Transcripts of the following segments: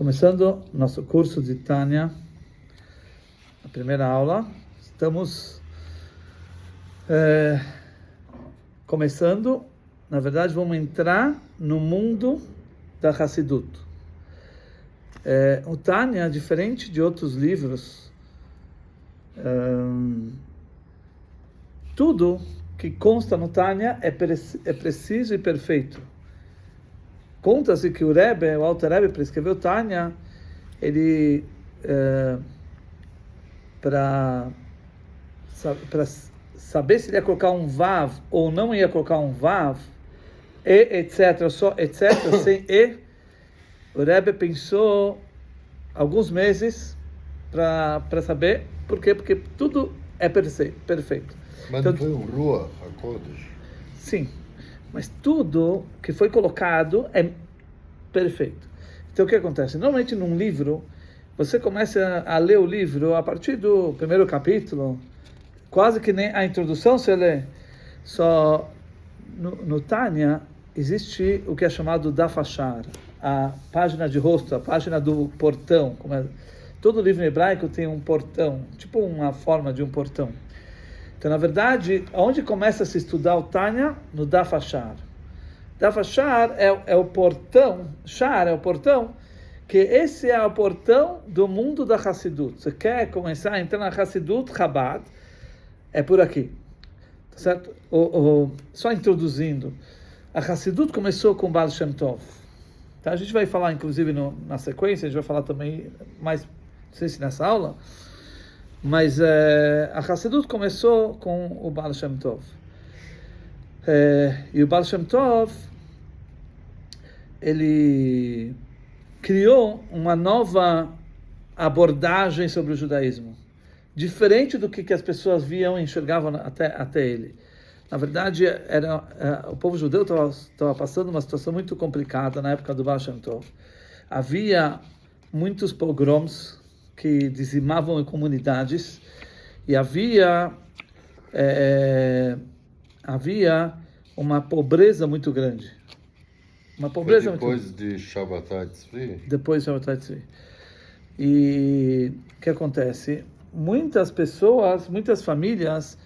Começando nosso curso de Tânia, a primeira aula, estamos começando, na verdade vamos entrar no mundo da Hassidut. O Tânia, diferente de outros livros, tudo que consta no Tânia é preciso e perfeito. Conta-se que o Rebbe, o Alter Rebbe, para escrever o Tânia, ele, para saber se ele ia colocar um Vav ou não ia colocar um Vav, etc., só etc., sem E, o Rebbe pensou alguns meses para saber. Por quê? Porque tudo é perfeito. Mas então, não foi um Ruach HaKodesh? Sim. Mas tudo que foi colocado é perfeito. Então o que acontece? Normalmente num livro, você começa a ler o livro a partir do primeiro capítulo, quase que nem a introdução você lê. Só no Tânia existe o que é chamado Daf Yashar, a página de rosto, a página do portão. Todo livro hebraico tem um portão, tipo uma forma de um portão. Então, na verdade, onde começa a se estudar o Tânia? No Daf Yashar. Daf Yashar é o portão, Shar é o portão, que esse é o portão do mundo da Hassidut. Você quer começar a entrar na Hassidut, Chabad, é por aqui. Tá certo? Só introduzindo, a Hassidut começou com Baal Shem Tov. Tá? A gente vai falar, inclusive, na sequência, a gente vai falar também mais, não sei se nessa aula, mas a Hassidut começou com o Baal Shem Tov. E o Baal Shem Tov, ele criou uma nova abordagem sobre o judaísmo, diferente do que as pessoas viam e enxergavam até ele. Na verdade, o povo judeu estava passando uma situação muito complicada na época do Baal Shem Tov. Havia muitos pogroms que dizimavam comunidades, e havia uma pobreza muito grande. Depois de Shabbatai Tzvi? Depois de Shabbatai Tzvi. E o que acontece? Muitas pessoas, muitas famílias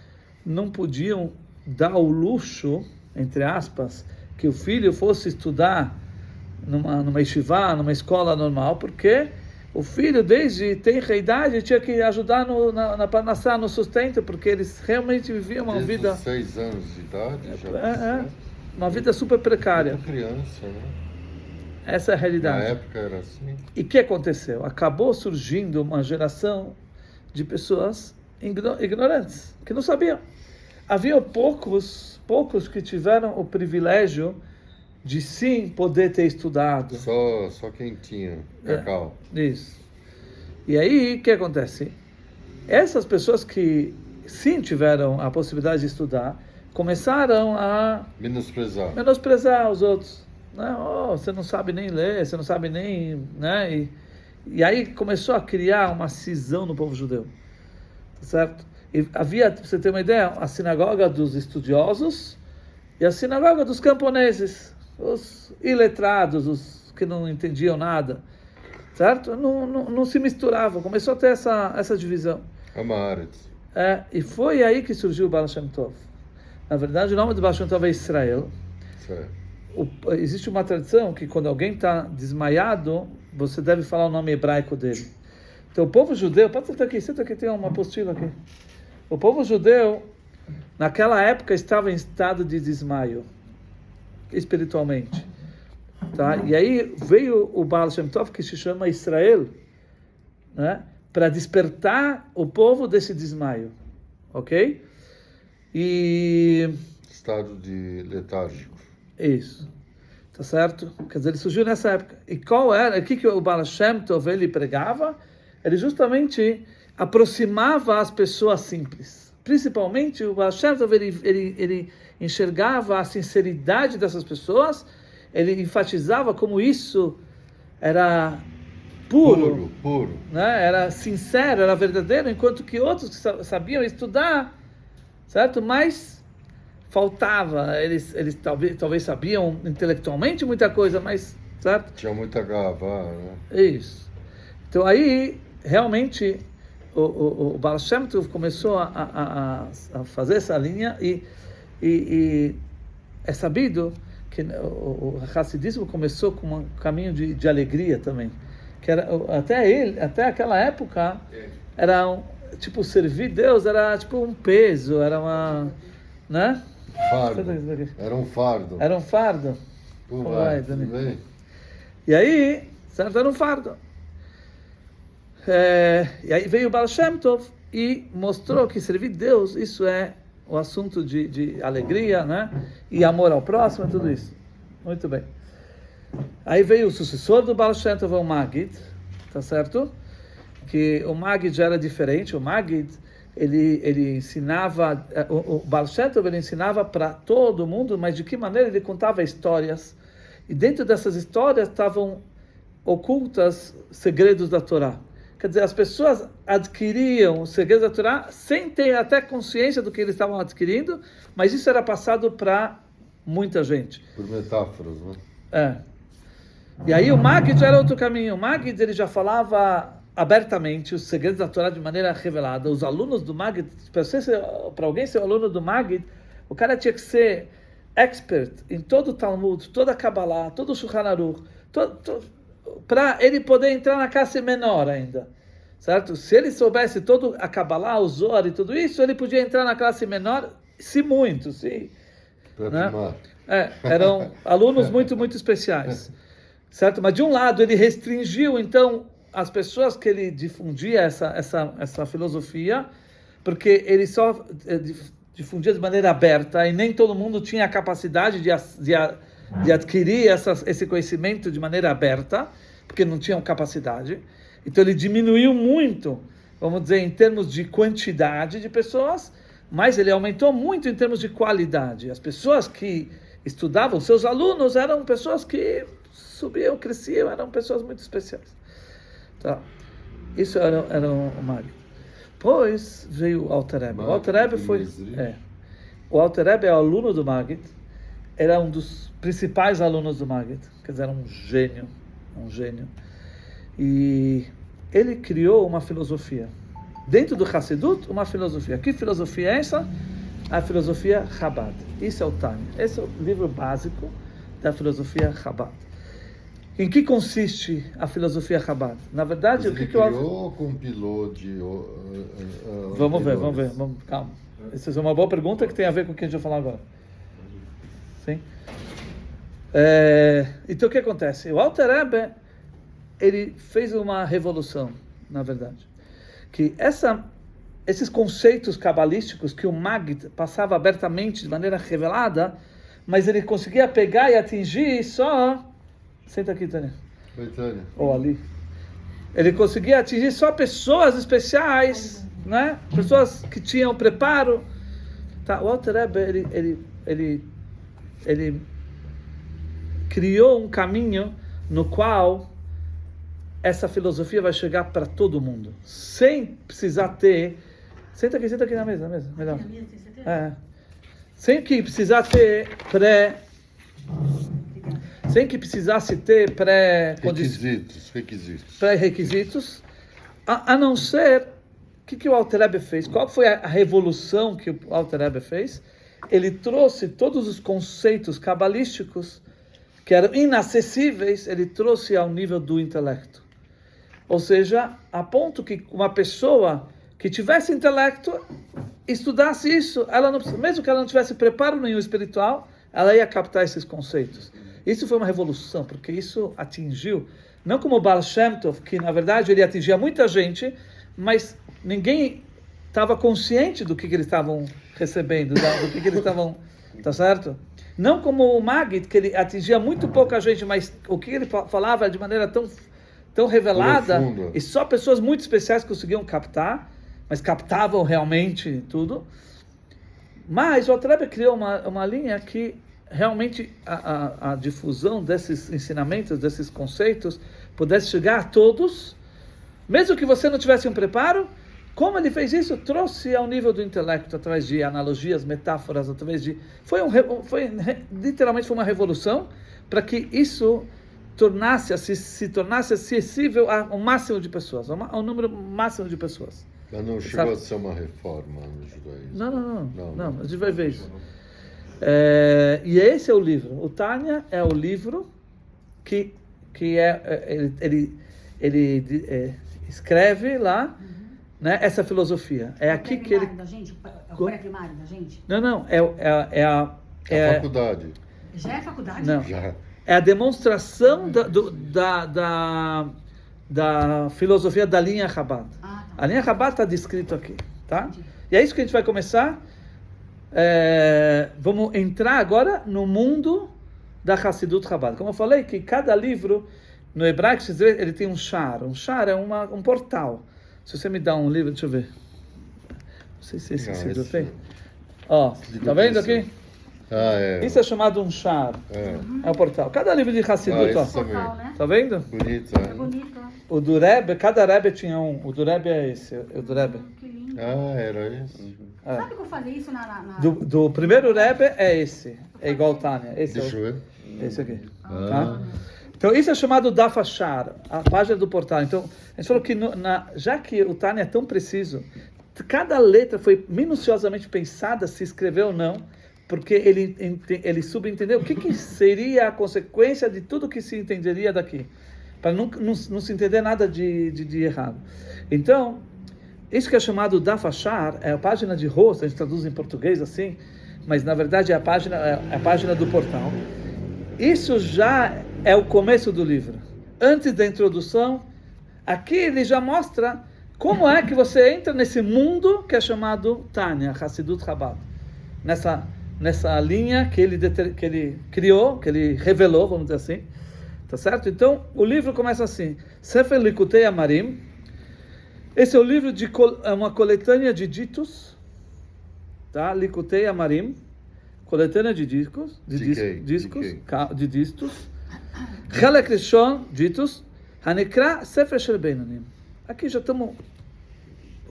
não podiam dar o luxo, entre aspas, que o filho fosse estudar numa yeshivá, numa escola normal, porque o filho, desde tenra idade, tinha que ajudar na parnassá, no sustento, porque eles realmente viviam uma vida... Desde 6 anos de idade? Uma vida super precária. Muito criança, né? Essa é a realidade. Na época era assim. E o que aconteceu? Acabou surgindo uma geração de pessoas ignorantes, que não sabiam. Havia poucos que tiveram o privilégio de sim poder ter estudado. Só quem tinha cacau. Isso. E aí, o que acontece? Essas pessoas que sim tiveram a possibilidade de estudar, começaram a menosprezar os outros. Né? Você não sabe nem ler, você não sabe nem... Né? E aí começou a criar uma cisão no povo judeu. Tá certo? E havia, para você ter uma ideia, a sinagoga dos estudiosos e a sinagoga dos camponeses. Os iletrados, os que não entendiam nada, certo? Não se misturavam, começou a ter essa divisão. Amaretz. E foi aí que surgiu o Baal Shem Tov. Na verdade, o nome do Baal Shem Tov é Israel. Existe uma tradição que quando alguém está desmaiado, você deve falar o nome hebraico dele. Então o povo judeu, pode senta aqui, tem uma apostila aqui. O povo judeu, naquela época, estava em estado de desmaio, espiritualmente, tá? E aí veio o Baal Shem Tov, que se chama Israel, né? Para despertar o povo desse desmaio, ok? E estado de letárgico. Isso, tá certo? Quer dizer, ele surgiu nessa época. E qual era? O que o Baal Shem Tov ele pregava? Ele justamente aproximava as pessoas simples. Principalmente o Baal Shem Tov, ele enxergava a sinceridade dessas pessoas, ele enfatizava como isso era puro, né? Era sincero, era verdadeiro, enquanto que outros que sabiam estudar, certo? Mas faltava, eles talvez sabiam intelectualmente muita coisa, mas certo? Tinha muita gavá, né? Isso. Então aí, realmente, o Baal Shem Tov começou a fazer essa linha e é sabido que o Hassidismo começou com um caminho de alegria também. Que era, até aquela época, era tipo, servir Deus era tipo um peso, era uma... né? Fardo. Era um fardo. Era um fardo. Pô, Vai, tudo Dani. bem? E aí, certo, era um fardo. E aí veio o Baal Shem Tov e mostrou que servir Deus, isso é o assunto de alegria, né? E amor ao próximo e tudo isso. Muito bem. Aí veio o sucessor do Baal Shem Tov, o Maggid, tá certo? Que o Maggid já era diferente. O Maggid, ele ensinava, o Baal Shem Tov, ele ensinava para todo mundo, mas de que maneira ele contava histórias. E dentro dessas histórias estavam ocultas segredos da Torá. Quer dizer, as pessoas adquiriam os segredos da Torá sem ter até consciência do que eles estavam adquirindo, mas isso era passado para muita gente. Por metáforas, né? É. E aí o Maggid já era outro caminho. O Maggid, ele já falava abertamente os segredos da Torá de maneira revelada. Os alunos do Maggid, para alguém ser aluno do Maggid, o cara tinha que ser expert em todo o Talmud, toda a Kabbalah, todo o Shulchan Aruch, para ele poder entrar na classe menor ainda, certo? Se ele soubesse todo a Kabbalah, o Zohar e tudo isso, ele podia entrar na classe menor, se muito, se... né? Eram alunos muito, muito especiais, certo? Mas de um lado ele restringiu, então, as pessoas que ele difundia essa filosofia, porque ele só difundia de maneira aberta e nem todo mundo tinha a capacidade de adquirir esse conhecimento de maneira aberta, porque não tinham capacidade. Então ele diminuiu muito, vamos dizer, em termos de quantidade de pessoas, mas ele aumentou muito em termos de qualidade. As pessoas que estudavam, seus alunos, eram pessoas que subiam, cresciam, eram pessoas muito especiais. Tá. Isso era o Maggid. Depois veio o Alter Rebbe. O Alter Rebbe foi... O Alter Rebbe é o aluno do Maggid, era um dos principais alunos do Maggid, quer dizer, era um gênio. E ele criou uma filosofia. Dentro do Hassidut, uma filosofia. Que filosofia é essa? A filosofia Chabad. Isso é o Tânia. Esse é o livro básico da filosofia Chabad. Em que consiste a filosofia Chabad? Na verdade, Mas ele criou ou compilou de... Vamos ver. Calma. Essa é uma boa pergunta que tem a ver com o que a gente vai falar agora. Sim? Então o que acontece? O Alter Rebbe, ele fez uma revolução, na verdade. Que esses conceitos cabalísticos que o Maggid passava abertamente, de maneira revelada, mas ele conseguia pegar e atingir só... Senta aqui, Tânia. Oi, Tânia. Ou ali. Ele conseguia atingir só pessoas especiais, né? Pessoas que tinham preparo. Tá, o Alter Rebbe, ele criou um caminho no qual essa filosofia vai chegar para todo mundo, sem precisar ter... Senta aqui na mesa, melhor. Sem que precisar ter sem que precisasse ter pré-requisitos, a não ser, o que o Alter Rebbe fez? Qual foi a revolução que o Alter Rebbe fez? Ele trouxe todos os conceitos cabalísticos que eram inacessíveis, ele trouxe ao nível do intelecto. Ou seja, a ponto que uma pessoa que tivesse intelecto, estudasse isso, ela não, mesmo que ela não tivesse preparo nenhum espiritual, ela ia captar esses conceitos. Isso foi uma revolução, porque isso atingiu, não como o Baal Shem Tov, que na verdade ele atingia muita gente, mas ninguém estava consciente do que eles estavam recebendo, do que eles estavam, tá certo? Não como o Maggid, que ele atingia muito pouca gente, mas o que ele falava de maneira tão revelada, e só pessoas muito especiais conseguiam captar, mas captavam realmente tudo. Mas o Alter Rebbe criou uma linha que realmente a difusão desses ensinamentos, desses conceitos, pudesse chegar a todos, mesmo que você não tivesse um preparo. Como ele fez isso? Trouxe ao nível do intelecto, através de analogias, metáforas, através de... literalmente foi uma revolução para que isso se tornasse acessível ao máximo de pessoas, ao número máximo de pessoas. Mas não chegou a ser uma reforma no judaísmo. Não, a gente vai ver isso. E esse é o livro. O Tânia é o livro que ele escreve lá, né, essa filosofia. É aqui que ele... Da gente? É o pré-primário da gente? Não, é a faculdade. Já é faculdade? Não. Já. É a demonstração da filosofia da linha Chabad. Tá. A linha Chabad está descrito aqui, tá? Entendi. E é isso que a gente vai começar. Vamos entrar agora no mundo da Hassidut Chabad. Como eu falei, que cada livro, no hebraico, ele tem um shar. Um shar é um portal. Se você me dá um livro, deixa eu ver. Não sei se esse livro tem. Ó, tá vendo aqui? Isso é chamado um shar. É o portal. Cada livro de Hassidut, ó. Portal, né? Tá vendo? Bonito, É bonito. O do Rebbe, cada Rebbe tinha um. O do Rebbe é esse, o do Rebbe. Que lindo. Era isso. Sabe que eu falei isso na... Do primeiro Rebbe é esse. É igual o Tânia. Esse Deixa eu ver. Esse aqui. Tá? Então isso é chamado Daf Ashar, a página do portal. Então, a gente falou que já que o Tânia é tão preciso, cada letra foi minuciosamente pensada se escreveu ou não, porque ele subentendeu o que seria a consequência de tudo que se entenderia daqui, para não se entender nada de errado. Então, isso que é chamado Daf Ashar, é a página de rosto, a gente traduz em português assim, mas na verdade é a página do portal. Isso já é o começo do livro. Antes da introdução, aqui ele já mostra como é que você entra nesse mundo que é chamado Tânia, Hassidut Chabad. Nessa linha que ele criou, que ele revelou, vamos dizer assim. Tá certo? Então, o livro começa assim. Sefer Likutei Amarim. Esse é o livro é uma coletânea de ditos. Tá? Likutei Amarim. Coletânea de discos. De distos. Chelek Rishon, ditos. Hanekra Sefer Shel Beinonim. Aqui já estamos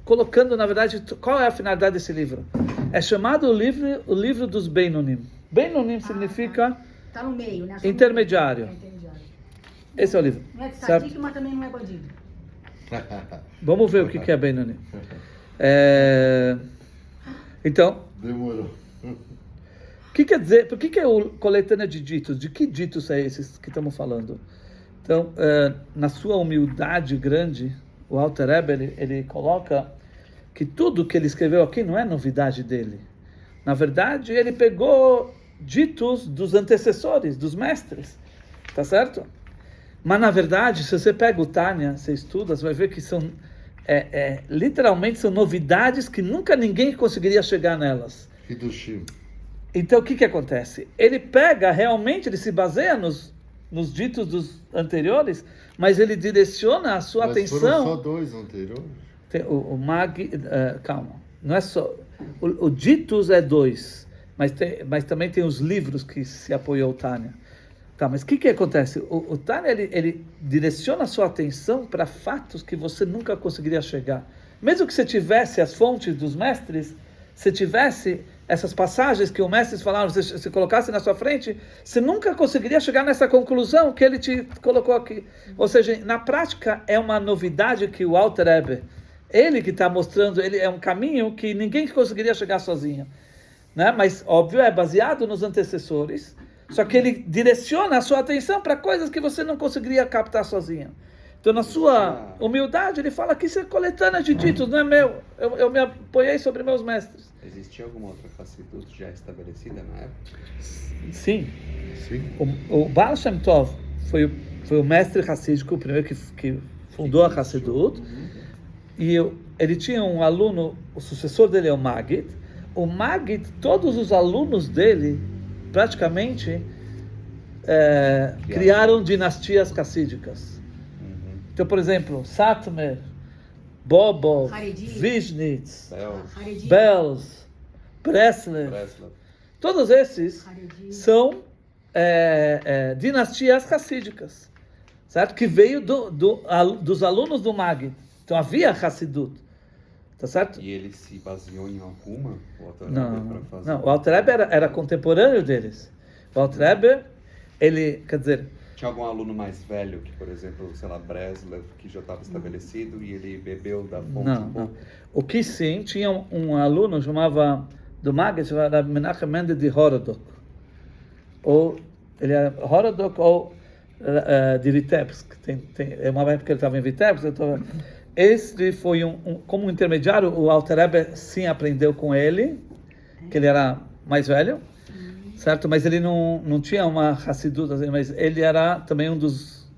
colocando, na verdade, qual é a finalidade desse livro. É chamado o livro dos Beinonim. Beinonim significa tá no meio, né? intermediário. Esse é o livro. Não é de tzadik, mas também não é bandido. Vamos ver o que é Beinonim. Então, Demorou. o que quer dizer, por que é o coletânea de ditos? De que ditos é esses que estamos falando? Então, na sua humildade grande, o Alter Rebbe, ele coloca que tudo que ele escreveu aqui não é novidade dele. Na verdade, ele pegou ditos dos antecessores, dos mestres. Tá certo? Mas, na verdade, se você pega o Tânia, você estuda, você vai ver que são, literalmente, são novidades que nunca ninguém conseguiria chegar nelas. Hidushim. Então, o que acontece? Ele pega, realmente, ele se baseia nos ditos dos anteriores, mas ele direciona a sua atenção... Foram só dois anteriores? Calma, não é só... O ditos é dois, mas também tem os livros que se apoiou o Tânia. Tá, mas o que acontece? O Tânia, ele direciona a sua atenção para fatos que você nunca conseguiria chegar. Mesmo que você tivesse as fontes dos mestres, se tivesse essas passagens que os mestres falaram, se colocasse na sua frente, você nunca conseguiria chegar nessa conclusão que ele te colocou aqui. Ou seja, na prática, é uma novidade que o Alter Rebbe, ele que está mostrando, ele é um caminho que ninguém conseguiria chegar sozinho. Né? Mas, óbvio, é baseado nos antecessores, só que ele direciona a sua atenção para coisas que você não conseguiria captar sozinho. Então, na sua humildade, ele fala que isso é coletânea de ditos, não é meu. Eu me apoiei sobre meus mestres. Existia alguma outra Hassidut já estabelecida na época? Sim. O Baal Shem Tov foi o mestre hassídico, o primeiro que fundou a Hassidut. E ele tinha um aluno, o sucessor dele é o Maggid. O Maggid, todos os alunos dele, praticamente, criaram dinastias hassídicas. Então, por exemplo, Satmer, Bobov, Vishnitz, Belz, Breslev, todos esses são dinastias hassídicas, certo? Que veio dos alunos do Maggid. Então havia Hassidut, tá certo? E ele se baseou em alguma? Não, o Alter Rebbe era contemporâneo deles. O Alter Rebbe, ele, quer dizer, Tinha algum aluno mais velho que, por exemplo, sei lá, Breslov, que já estava estabelecido e ele bebeu da fonte? Não. O que sim, tinha um aluno do Maggid, chamava Menachem Mendel de Horodok. Ele era Horodok ou de Vitebsk. É uma época que ele estava em Vitebsk. Esse foi como um intermediário, o Alter Rebbe sim aprendeu com ele, que ele era mais velho. Certo? Mas ele não tinha uma Hassidut, assim, mas ele era também um dos...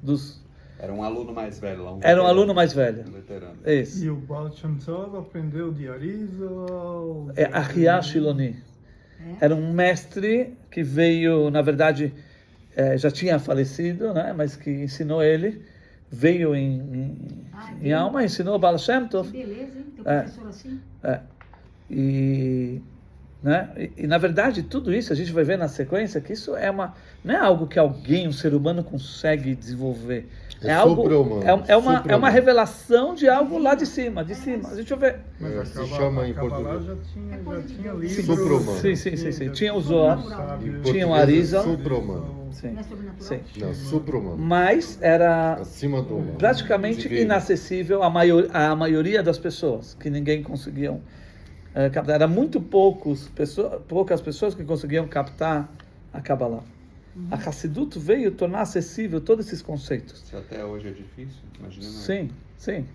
Era um aluno mais velho. Era um aluno mais velho. Um veterano. Isso. E o Baal Shem Tov aprendeu de Arizal? É Ahia Shiloni. Era um mestre que veio, na verdade, já tinha falecido, né? Mas que ensinou ele. Veio em alma, ensinou o Baal Shem Tov. Que beleza, hein? Tem um professor assim. Né? E na verdade tudo isso a gente vai ver na sequência que isso não é algo que um ser humano consegue desenvolver, é algo é uma revelação de algo lá de cima. A gente vai ver. Mas se chama em Kabbalah português. já tinha livro. Supra-humano. Sim. Tinha o Zohar, tinha o Português é Arizal. supra-humano. Não é sobrenatural? Não, supra-humano. Mas era Acima do humano. praticamente Divino. inacessível à maioria das pessoas, que ninguém conseguiam captar. Era muito poucas pessoas que conseguiam captar a Kabbalah. A Hassidut veio tornar acessível todos esses conceitos. Se até hoje é difícil, imagina. Sim.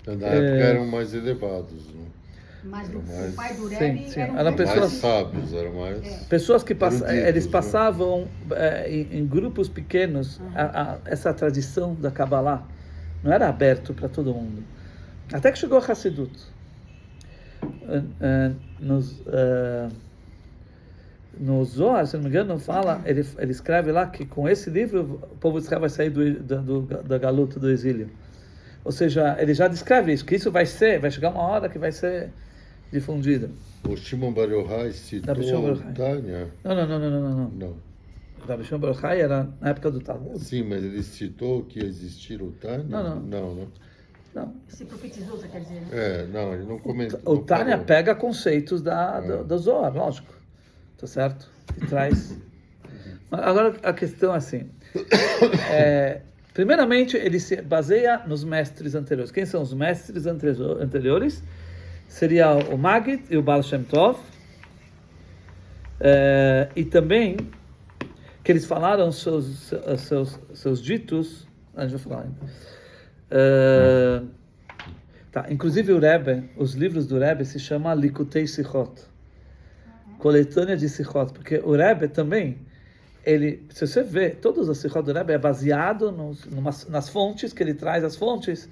Na época eram mais elevados, né? Mas Eram o pai do Sim. Rebbe era Eram um pessoas- mais sábios, eram mais... Pessoas que Eruditos, eles né? passavam em grupos pequenos essa tradição da Kabbalah. Não era aberto para todo mundo. Até que chegou a Hassidut. No Zohar, se não me engano, ele escreve lá que com esse livro o povo de Israel vai sair da galuta, do exílio. Ou seja, ele já descreve isso, que isso vai chegar uma hora que vai ser difundido. O Shimon Bar Yochai citou Rabbi Shimon Bar o Yochai. Tânia? Não. Não. Rabbi Shimon Bar Yochai era na época do Talmud. Sim, mas ele citou que ia existir o Tânia? Não. Não. Se profetizou, você quer dizer, né? Não, ele não comentou. O Tânia falou. pega conceitos do Zohar, lógico. Tá certo? E traz. Agora a questão é assim. Primeiramente, ele se baseia nos mestres anteriores. Quem são os mestres anteriores? Seria o Maggid e o Baal Shem Tov. E também que eles falaram seus ditos. A gente vai falar ainda. Inclusive o Rebbe, os livros do Rebbe se chamam Likutei Sichot, coletânea de Sichot, porque o Rebbe também, se você vê, todos os Sichot do Rebbe é baseado nas fontes, que ele traz as fontes,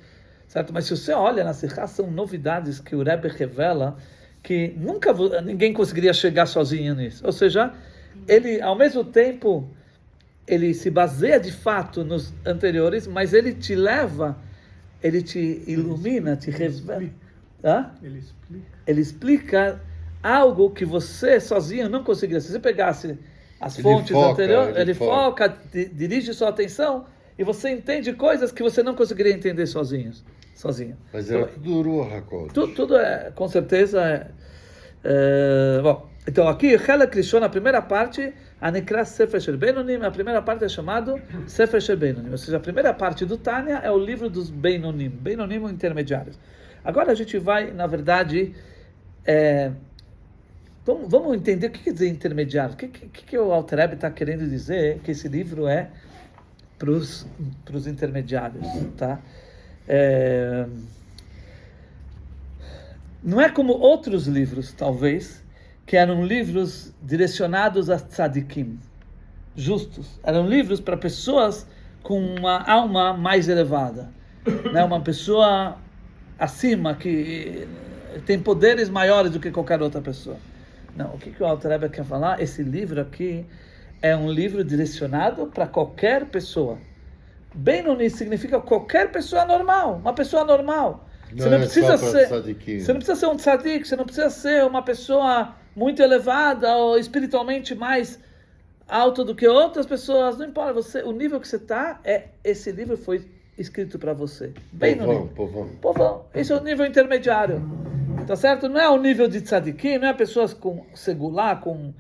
certo? Mas se você olha nas Sichot, são novidades que o Rebbe revela, que nunca ninguém conseguiria chegar sozinho nisso. Ou seja, ele, ao mesmo tempo, ele se baseia de fato nos anteriores, mas ele te leva, ele te ilumina, te revela. Ele explica algo que você sozinho não conseguiria. Se você pegasse as fontes anteriores, ele foca, dirige sua atenção e você entende coisas que você não conseguiria entender sozinho. Mas era tudo Ruach HaKodesh. Tudo com certeza. Bom, então aqui, Chelek Rishon, a primeira parte, Anikra Sefer Shel Beinonim, a primeira parte é chamado Sefer Shel Beinonim, ou seja, a primeira parte do Tânia é o livro dos Beinonim, Beinonim intermediários. Agora a gente vai, na verdade, vamos entender o que quer dizer intermediário. O que o Alter Rebbe está querendo dizer que esse livro é para os intermediários, tá? Não é como outros livros, talvez, que eram livros direcionados a tzadikim, justos. Eram livros para pessoas com uma alma mais elevada, né? Uma pessoa acima, que tem poderes maiores do que qualquer outra pessoa. Não, o que o Alter Rebbe quer falar? Esse livro aqui é um livro direcionado para qualquer pessoa. Benoni significa qualquer pessoa normal, uma pessoa normal. Você não precisa ser um tzadik, você não precisa ser uma pessoa muito elevada ou espiritualmente mais alta do que outras pessoas, não importa, o nível que você está, esse livro foi escrito para você. Povão. Esse é o nível intermediário, tá certo? Não é o nível de tzadikim, não é pessoas com segular, com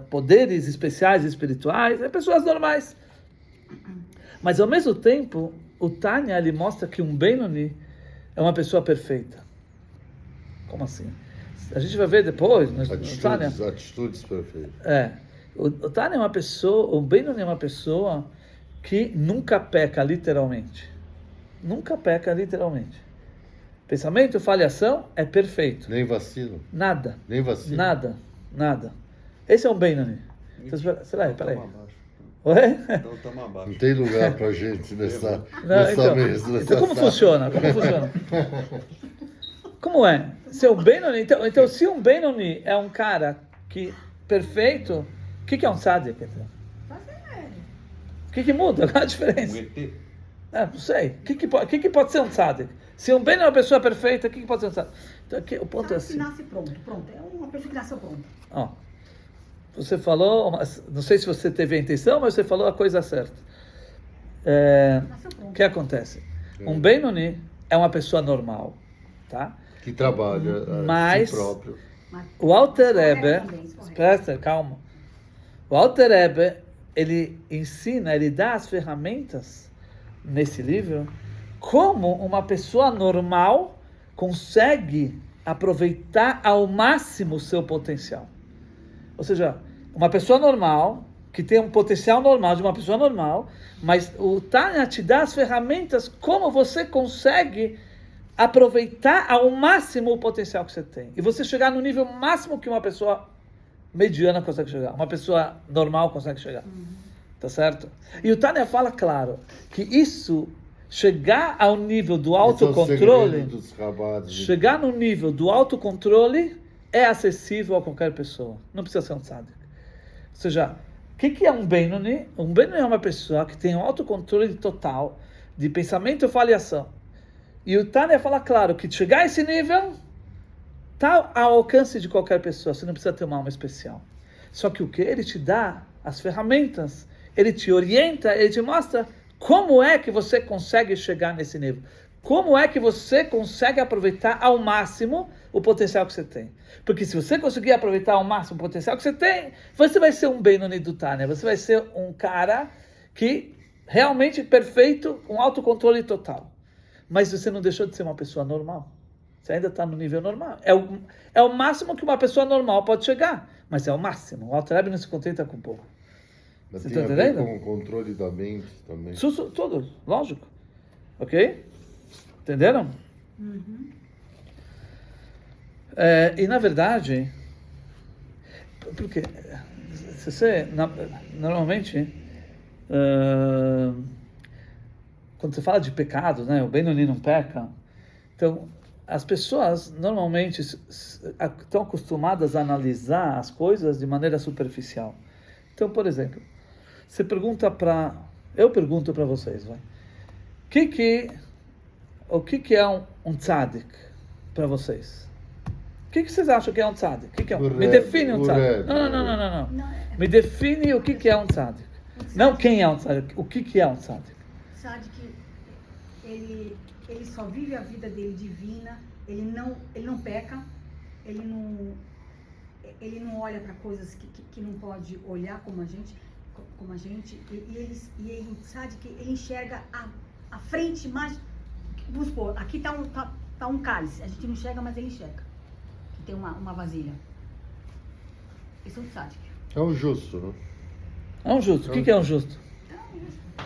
poderes especiais espirituais, é pessoas normais. Mas ao mesmo tempo, o Tânia ele mostra que um Benoni é uma pessoa perfeita. Como assim? A gente vai ver depois, no Tânia. Atitudes perfeitas. O Tânia é uma pessoa, o Benoni é uma pessoa que nunca peca literalmente. Nunca peca literalmente. Pensamento, falhação é perfeito. Nem vacilo. Nada. Nem vacilo. Nada. Esse é um Benoni. Então, espera aí. Oi? Então estamos abaixo. Não tem lugar pra gente nessa então, mesa. Então como funciona? Como é? Se é um Benoni, então se um Benoni é um cara que perfeito, o que é um Tzadik? O que muda? Qual a diferença? Um ET. Não sei. O que pode ser um Tzadik? Se um Benoni é uma pessoa perfeita, o que pode ser um Tzadik? Então, aqui, o ponto é assim. Que nasce pronto. É uma pessoa que nasceu pronta. Ó, você falou, não sei se você teve a intenção, mas você falou a coisa certa. O que acontece? Um Benoni é uma pessoa normal, tá? Que trabalha mas si próprio. O Alter Rebbe, calma. O Alter Rebbe, ele ensina, ele dá as ferramentas nesse livro como uma pessoa normal consegue aproveitar ao máximo o seu potencial. Ou seja, uma pessoa normal, que tem um potencial normal de uma pessoa normal, mas o Tânia te dá as ferramentas como você consegue aproveitar ao máximo o potencial que você tem. E você chegar no nível máximo que uma pessoa mediana consegue chegar, uma pessoa normal consegue chegar. Tá certo? E o Tânia fala, claro, que isso, chegar ao nível do autocontrole, chegar no nível do autocontrole é acessível a qualquer pessoa. Não precisa ser um tzadik. Ou seja, o que é um Benoni? Um Benoni é uma pessoa que tem um autocontrole total de pensamento e falhação. E o Tânia fala, claro, que chegar a esse nível está ao alcance de qualquer pessoa. Você não precisa ter uma alma especial. Só que o que? Ele te dá as ferramentas, ele te orienta, ele te mostra como é que você consegue chegar nesse nível. Como é que você consegue aproveitar ao máximo o potencial que você tem? Porque se você conseguir aproveitar ao máximo o potencial que você tem, você vai ser um Benoni do Tânia. Você vai ser um cara que realmente perfeito, um autocontrole total. Mas você não deixou de ser uma pessoa normal. Você ainda está no nível normal. É o máximo que uma pessoa normal pode chegar. Mas é o máximo. O Alter Rebbe não se contenta com pouco. Mas Você tem está a ver entendendo? com o controle da mente também. Tudo, lógico. Ok? Entenderam? E na verdade, porque se você, normalmente, quando você fala de pecado, né, o Benoni não peca, então as pessoas normalmente estão acostumadas a analisar as coisas de maneira superficial. Então, por exemplo, você pergunta eu pergunto para vocês, vai, o que é um tzadik para vocês? O que vocês acham que é um tzadik? Me define um tzadik. Não. Me define o que é um tzadik. Não quem é um tzadik, o que é um tzadik. Tzadik, ele só vive a vida dele divina, ele não peca, ele não olha para coisas que não pode olhar como a gente, e ele sabe que ele enxerga a frente mais. Vamos supor, aqui está um cálice, a gente não enxerga, mas ele enxerga. Que tem uma vasilha. Esse é um tzadik. É um justo, né? É um justo. O que é um justo?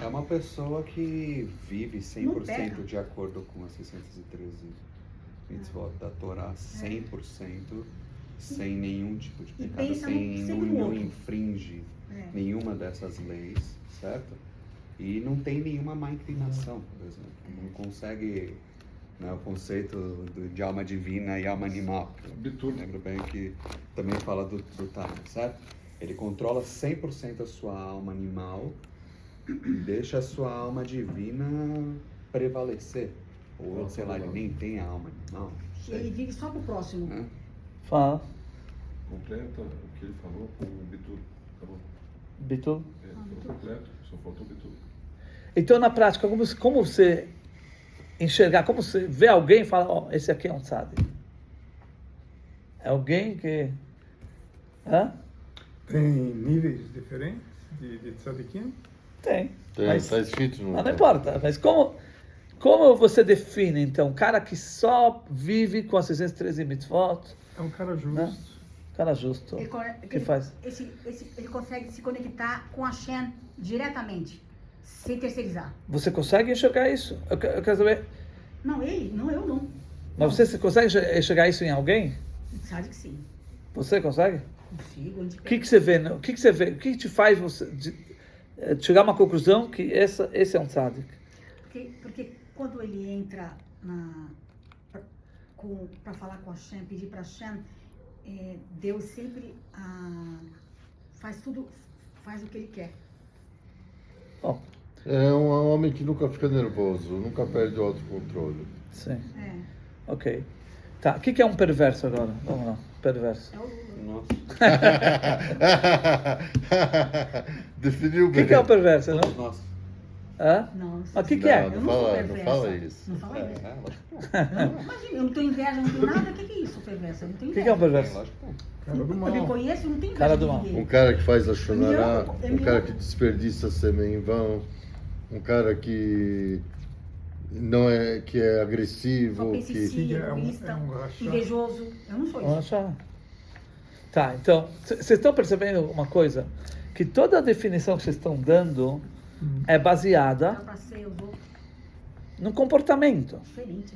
É uma pessoa que vive 100% de acordo com as 613 mitzvot da Torá, 100%, sem nenhum tipo de pecado, não infringe nenhuma dessas leis, certo? E não tem nenhuma má inclinação, por exemplo. Não consegue, né, o conceito de alma divina e alma animal. Lembro bem que também fala do Tânia, certo? Ele controla 100% a sua alma animal e deixa a sua alma divina prevalecer. Ou, sei lá, ele nem tem a alma animal. Ele vive só pro próximo. Fala. Completa o que ele falou com o Bitul. Acabou. Bitul? Foi completo, só faltou Bitul. Então, na prática, como você enxergar, como você vê alguém e fala, esse aqui é um tzadik? É alguém que... Tem níveis diferentes de tzadikim? Tem. Mas está escrito no... Mas não importa. Mas como você define, então, um cara que só vive com as 613 mitzvot? É um cara justo. Né? Cara justo. Que faz? Ele consegue se conectar com a Hashem diretamente, sem terceirizar. Você consegue enxergar isso? Eu quero saber. Não, eu não. Mas você consegue enxergar isso em alguém? Sabe que sim. Você consegue? Consigo. O que você vê? O que você vê? O que te faz você chegar a uma conclusão que esse é um tzadik? Porque quando ele entra para falar com a Hashem, pedir para Hashem, Deus sempre faz o que ele quer. Bom, É um homem que nunca fica nervoso, nunca perde o autocontrole. sim. É. Ok. Tá, o que é um perverso agora? Vamos lá, perverso. É o Lula. Nossa, Definiu O bem. que é um perverso, não? todos nós. Hã? Não, Mas o que é? eu Não não sou fala perversa. isso. Não fala isso. Lógico que não. Imagina, eu não tenho inveja, não tenho nada. O que é isso, perversa? Eu não tenho O que inveja. é um perverso? Lógico que não. Cara do Eu mal. me conheço, não tenho inveja Cara do de mal. ninguém. Um cara que faz a chonará, Eu um me cara amo. que desperdiça sêmen em vão, um cara que não é, que é agressivo, que... Ofensivo, É um egoísta, rachado. invejoso. Eu não sou Olha isso. só. Tá, então, vocês estão percebendo uma coisa? Que toda a definição que vocês estão dando é Dá baseada pra ser os outros no comportamento, diferente,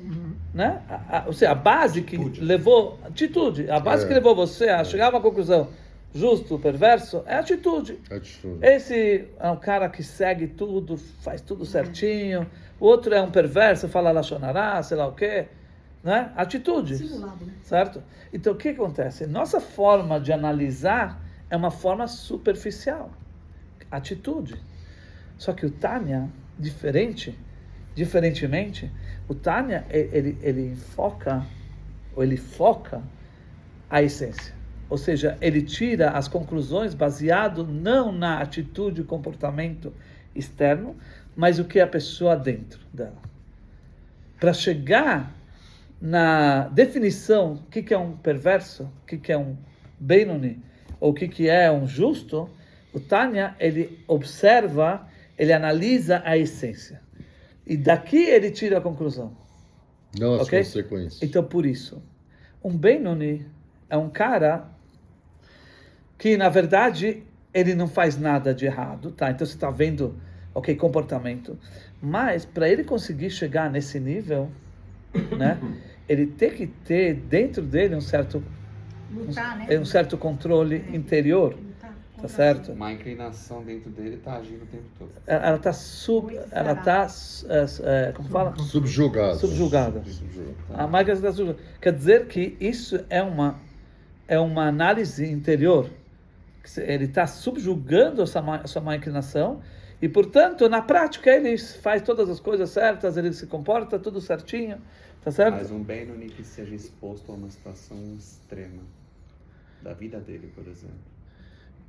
né? né? Ou seja, a base que Atitude. levou... Atitude. A base que levou você a chegar a uma conclusão justo, perverso, é atitude. Atitude. Esse é um cara que segue tudo, faz tudo certinho. O outro é um perverso, fala lachonará, sei lá o quê. Né? Atitudes. Simulado, né? Certo? Então, o que acontece? Nossa forma de analisar é uma forma superficial. Atitude. Só que o Tânia, diferentemente, o Tânia, ele foca a essência. Ou seja, ele tira as conclusões baseado não na atitude e comportamento externo, mas o que é a pessoa dentro dela. Para chegar na definição o que é um perverso, o que é um Benoni, ou o que é um justo, o Tânia, ele observa, ele analisa a essência. E daqui ele tira a conclusão. Não as Ok? consequências. Então, por isso, um Benoni é um cara que, na verdade, ele não faz nada de errado, tá? Então, você está vendo, ok, comportamento. Mas, para ele conseguir chegar nesse nível, né, ele tem que ter dentro dele um certo controle interior, Lutar tá contra certo? Uma inclinação dentro dele está agindo o tempo todo. Ela está como fala? Subjugado. Subjugada. Subjugado. A máquina está subjugada. Quer dizer que isso é uma análise interior. Ele está subjugando essa má inclinação e, portanto, na prática ele faz todas as coisas certas, ele se comporta tudo certinho, tá certo? Mas um Benoni que seja exposto a uma situação extrema da vida dele, por exemplo,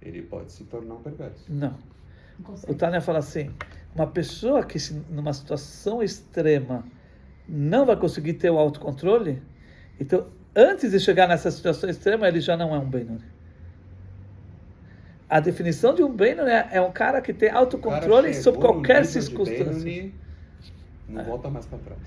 ele pode se tornar um perverso. Não. Não consegue. O Tânia fala assim, uma pessoa que numa situação extrema não vai conseguir ter o autocontrole, então, antes de chegar nessa situação extrema, ele já não é um Benoni. A definição de um Benoni é um cara que tem autocontrole sob qualquer circunstância. Não volta mais para trás.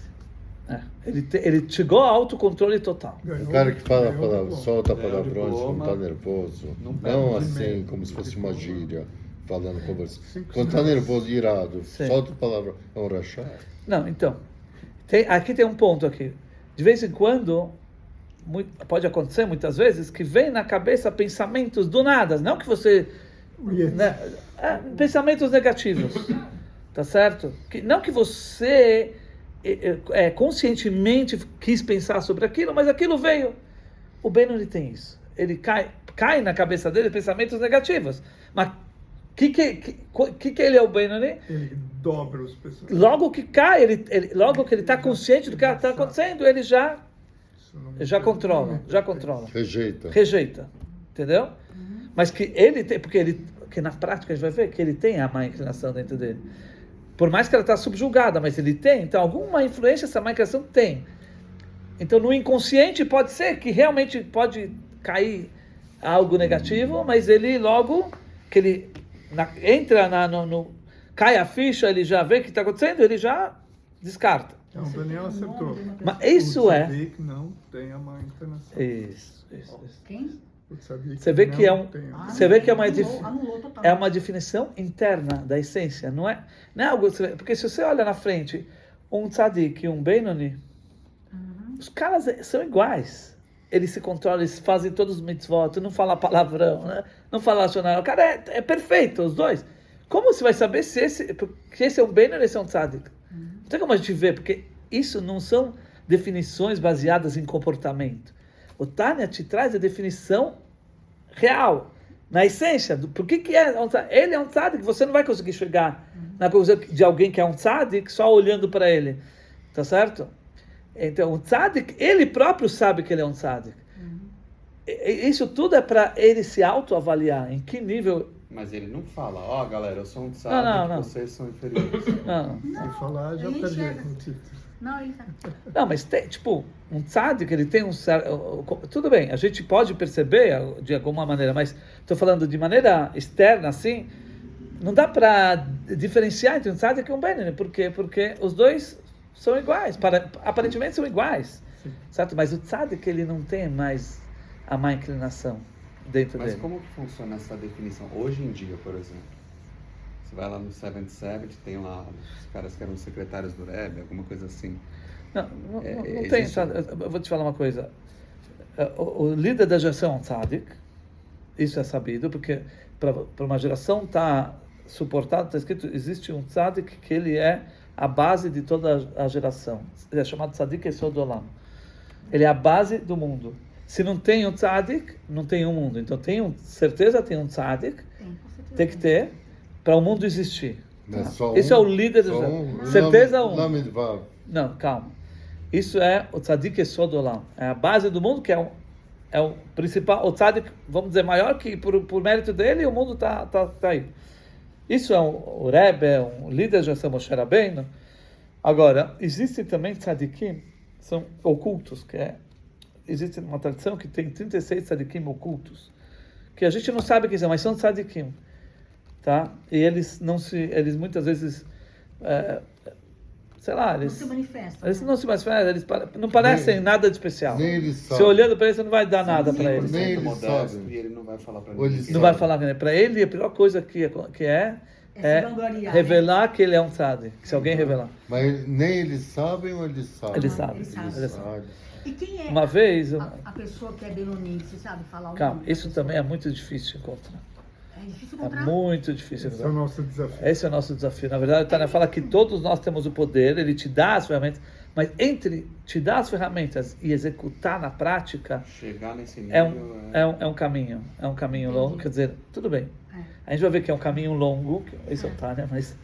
Ele chegou ao autocontrole total. O cara que fala Ganhou palavra, diploma. solta Ganhou palavrões, não diploma, está nervoso. não perde Não o assim, primeiro. como se fosse uma gíria, falando, conversando. Cinco Quando está semanas. nervoso, irado, Sim. solta palavra. É um rachá. Não, então, aqui tem um ponto aqui. De vez em quando, pode acontecer muitas vezes, que vem na cabeça pensamentos do nada, não que você... né, pensamentos negativos, tá certo? Não que você conscientemente quis pensar sobre aquilo, mas aquilo veio. O Benoni tem isso. Ele cai na cabeça dele pensamentos negativos. Mas que ele é o Benoni? Ele dobra os pessoas. Logo que cai, logo que ele está consciente do que está acontecendo, ele já controla. Rejeita. Entendeu? Mas que ele tem, porque na prática a gente vai ver que ele tem a má inclinação dentro dele. Por mais que ela está subjugada, mas ele tem. Então, alguma influência essa má inclinação tem. Então, no inconsciente pode ser que realmente pode cair algo negativo, mas ele logo, que ele entra cai a ficha, ele já vê o que está acontecendo, ele já descarta. Então, o Daniel acertou. Mas isso O é... tzadik não tem a má inclinação. Isso. Quem? O tzadik Você vê não que é um... tem a má Você vê que é uma, Anulou total. é uma definição interna da essência, não é algo... Porque se você olha na frente, um tzadik e um Benoni, os caras são iguais. Eles se controlam, eles fazem todos os mitzvot, não falam palavrão, né? Não falam racional. O cara é perfeito, os dois. Como você vai saber se esse é um Benoni ou esse é um tzadik? Não tem como a gente ver, porque isso não são definições baseadas em comportamento. O Tânia te traz a definição real, na essência, por que é um tzadik. Ele é um tzadik, você não vai conseguir chegar na coisa de alguém que é um tzadik só olhando para ele, tá certo? Então, o tzadik, ele próprio sabe que ele é um tzadik. Isso tudo é para ele se autoavaliar, em que nível... Mas ele não fala, ó, galera, eu sou um Não. tzadik, vocês são inferiores. Não, Se falar, já ele perdi enxerga. o título. Não, ele tá. não, mas tem, tipo, um tzadik, ele tem um certo... Tudo bem, a gente pode perceber de alguma maneira, mas estou falando de maneira externa, assim, não dá para diferenciar entre um tzadik e um benoni. Por quê? Porque os dois são iguais, aparentemente são iguais, certo? Mas o tzadik, ele não tem mais a má inclinação dentro Mas dele. como que funciona essa definição? Hoje em dia, por exemplo, você vai lá no 7-7, tem lá os caras que eram secretários do Rebbe, alguma coisa assim. Não existe- tem, sabe? Eu vou te falar uma coisa. O líder da geração é um tzadik, isso é sabido, porque para uma geração estar suportada, está escrito, existe um tzadik que ele é a base de toda a geração. Ele é chamado tzadik Esod Olam. Ele é a base do mundo. Se não tem um tzadik, não tem um mundo. Então certeza tem um tzadik, tem que ter para o mundo existir. Mas só Esse é o líder da só geração. Certeza um. Lamed Vav. Não, calma. Isso é o tzadik Esod Olam. É a base do mundo, que é o principal. O tzadik, vamos dizer, maior que por mérito dele, o mundo tá aí. Isso é o Rebbe, um líder da geração Moshe Rabbeinu. Agora, existem também tzadikim, são ocultos, existe uma tradição que tem 36 tzadikim ocultos, que a gente não sabe quem são, mas são tzadikim, tá? E eles muitas vezes, sei lá, Não se manifesta. eles não se manifestam, eles não parecem nada de especial. Nem eles Se sabem. olhando para eles, você não vai dar nada para Nem eles. eles modesto, sabem. e ele não vai falar pra Ou eles ninguém. Não vai falar que para ele, a pior coisa que é É se vangloriar, revelar que ele é um tzadik, se alguém revelar. Mas nem eles sabem ou eles sabem? Ele sabe. Ele sabe. Ele sabe. E quem é Uma vez, a pessoa que é Benoni? Você sabe falar o calma, nome da isso pessoa? também é muito difícil de encontrar. É difícil É encontrar. muito difícil de Esse é o encontrar. nosso desafio. Esse é o nosso desafio. Na verdade, o Tânia fala que todos nós temos o poder, ele te dá as ferramentas, mas entre te dar as ferramentas e executar na prática Chegar nesse nível é um caminho longo. Quer dizer, tudo bem. A gente vai ver que é um caminho longo, esse é o Tânia, mas